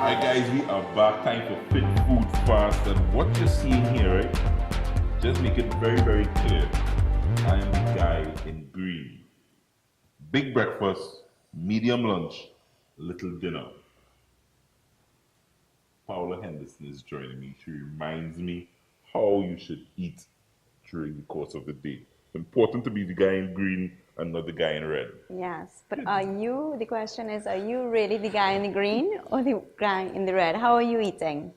Alright guys, we are back. Time for Fit Food Fast. And what you're seeing here, right? Just make it very, very clear. I am the guy in green. Big breakfast, medium lunch, little dinner. Paola Henderson is joining me. She reminds me how you should eat during the course of the day. Important to be the guy in green and not the guy in red. Yes, but the question is, are you really the guy in the green or the guy in the red? How are you eating?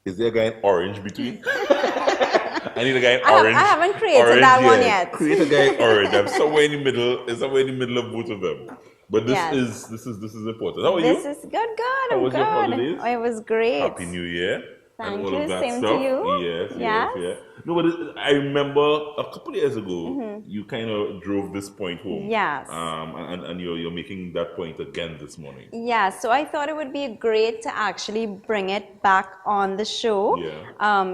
Is there a guy in orange between? I need a guy in orange. I haven't created that one yet. Create a guy in orange. I'm somewhere in the middle. It's somewhere in the middle of both of them. But this is important. How are you? This is good. How was your holidays? Oh, it was great. Happy New Year. Thank and all you. of that Same stuff. to you. Yes. No, but I remember a couple of years ago, you kind of drove this point home. Yes. And you're making that point again this morning. Yeah, so I thought it would be great to actually bring it back on the show,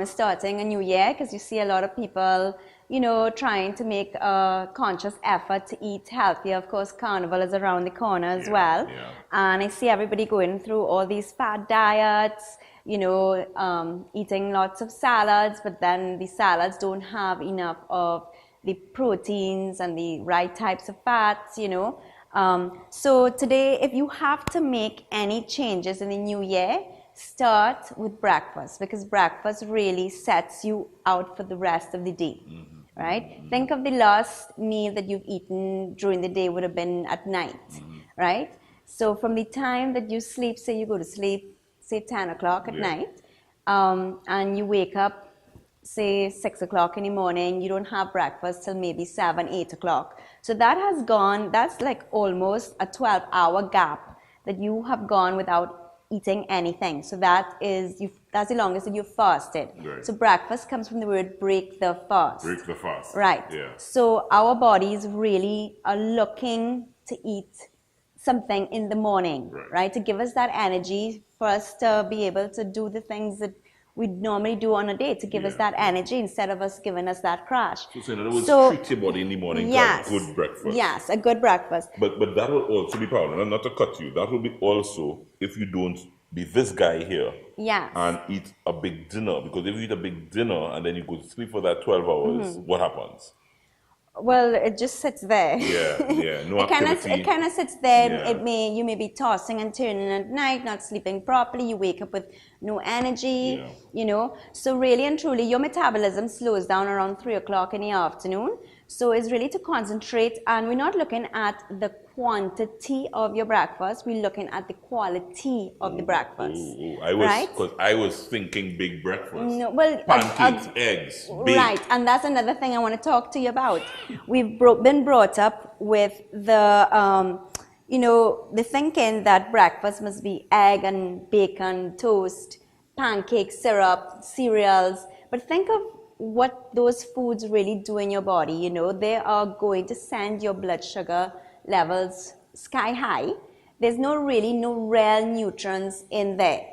starting a new year, because you see a lot of people, trying to make a conscious effort to eat healthier. Of course, Carnival is around the corner as well. Yeah. And I see everybody going through all these fad diets, eating lots of salads, but then the salads don't have enough of the proteins and the right types of fats, So today, if you have to make any changes in the new year, start with breakfast, because breakfast really sets you out for the rest of the day, right? Think of the last meal that you've eaten during the day would have been at night, right? So from the time that you sleep, say you go to sleep, say 10 o'clock at night, and you wake up, say 6 o'clock in the morning, you don't have breakfast till maybe 7, 8 o'clock. So that has gone, that's like almost a 12-hour gap that you have gone without eating anything. So that's the longest that you've fasted. Right. So breakfast comes from the word break the fast. Break the fast. Right. Yeah. So our bodies really are looking to eat something in the morning, right? To give us that energy for us to be able to do the things that we normally do on a day, to give us that energy instead of us giving us that crash. So in other words, treat your body in the morning to a good breakfast. Yes, a good breakfast. But that will also be, Paula, not to cut you, that will be also if you don't be this guy here and eat a big dinner. Because if you eat a big dinner and then you go to sleep for that 12 hours, what happens? Well, it just sits there. No activity. It kind of sits there. You may be tossing and turning at night, not sleeping properly. You wake up with no energy, So really and truly, your metabolism slows down around 3 o'clock in the afternoon. So it's really to concentrate, and we're not looking at the quantity of your breakfast. We're looking at the quality of the breakfast. Because I was thinking big breakfast. No, well, pancakes, eggs, bake. Right, and that's another thing I want to talk to you about. We've been brought up with the, the thinking that breakfast must be egg and bacon, toast, pancakes, syrup, cereals. But think of what those foods really do in your body. They are going to send your blood sugar levels sky high. There's no real nutrients in there,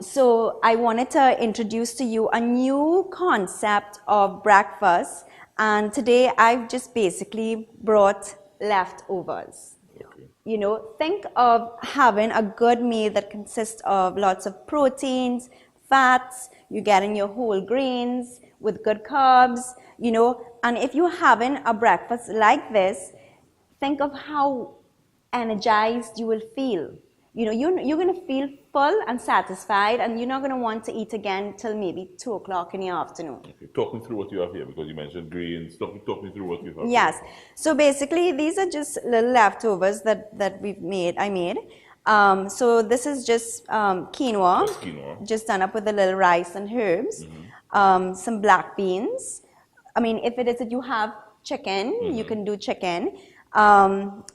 So I wanted to introduce to you a new concept of breakfast, and today I've just basically brought leftovers. Okay. Think of having a good meal that consists of lots of proteins, fats, you're getting your whole grains with good carbs, and if you're having a breakfast like this, think of how energized you will feel. You're going to feel full and satisfied, and you're not going to want to eat again till maybe 2 o'clock in the afternoon. Okay. Talk me through what you have here, because you mentioned greens. Talk me through what you have. Yes. Here. So basically, these are just little leftovers that I made. So this is just quinoa, just done up with a little rice and herbs, some black beans. I mean, if it is that you have chicken, you can do chicken.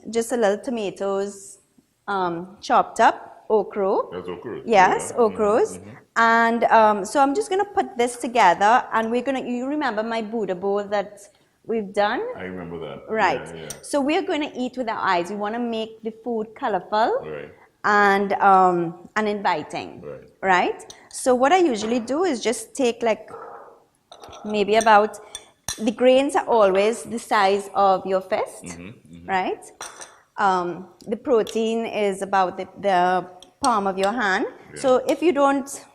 Just a little tomatoes, chopped up, okra. That's okra. Yes, okras. And so I'm just going to put this together, and you remember my Buddha bowl that we've done? I remember that. Right. Yeah. So we're going to eat with our eyes. We want to make the food colorful. Right. And inviting, right? So what I usually do is just take maybe the grains are always the size of your fist, right? The protein is about the palm of your hand. Yeah. So if you don't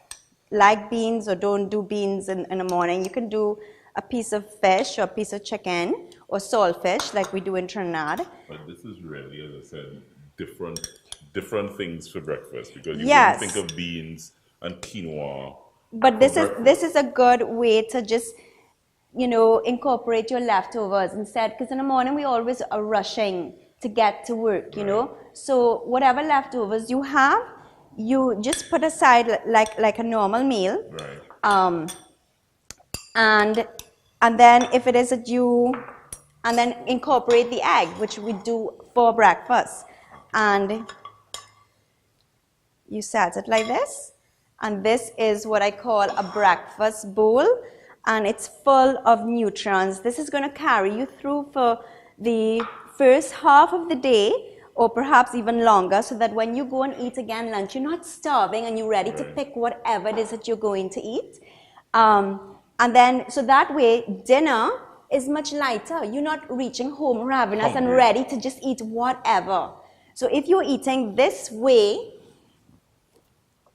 like beans or don't do beans in the morning, you can do a piece of fish or a piece of chicken or saltfish like we do in Trinidad. But this is really, as I said, different things for breakfast because you Yes. wouldn't think of beans and quinoa. But this for is a good way to just, incorporate your leftovers instead. Because in the morning we always are rushing to get to work, you know. So whatever leftovers you have, you just put aside like a normal meal. Right. And then if it is that and then incorporate the egg, which we do for breakfast, and you set it like this, and this is what I call a breakfast bowl, and it's full of nutrients. This is going to carry you through for the first half of the day, or perhaps even longer, so that when you go and eat again lunch, you're not starving and you're ready to pick whatever it is that you're going to eat. And then, so that way, dinner is much lighter. You're not reaching home ravenous and ready to just eat whatever. So if you're eating this way,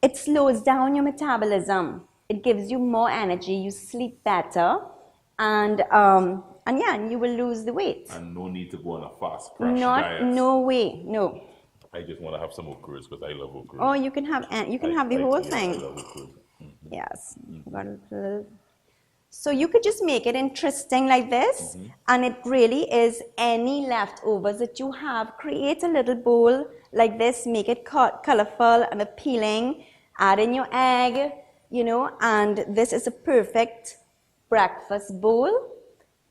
it slows down your metabolism. It gives you more energy. You sleep better, and you will lose the weight. And no need to go on a fast crash diet. No way, no. I just want to have some okras because I love okras. Oh, you can have the whole thing. I love okras. Yes. Got a little. So you could just make it interesting like this, and it really is any leftovers that you have. Create a little bowl like this, make it colorful and appealing. Add in your egg, and this is a perfect breakfast bowl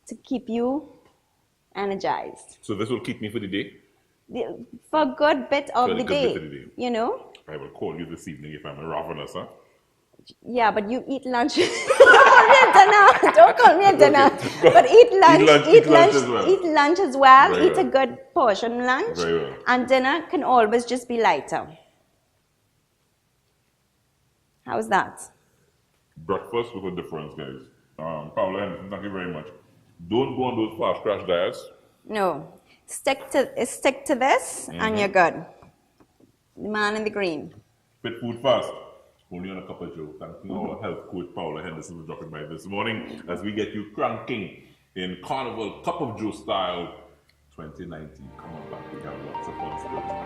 to keep you energized. So this will keep me for the day? For a good bit of the day, I will call you this evening if I'm ravenous, huh? Yeah, but you eat lunch. Don't call me at dinner. Don't call me at dinner. But eat lunch as well. Very eat a good portion lunch. Very well. And dinner can always just be lighter. How's that? Breakfast with a difference, guys. Paola Henderson, thank you very much. Don't go on those fast crash diets. No. Stick to this and you're good. The man in the green. Fit food fast. Only on a cup of Joe. Thank you, our health coach Paola Henderson for dropping by this morning as we get you cranking in Carnival Cup of Joe style 2019. Come on back, we have lots of fun still.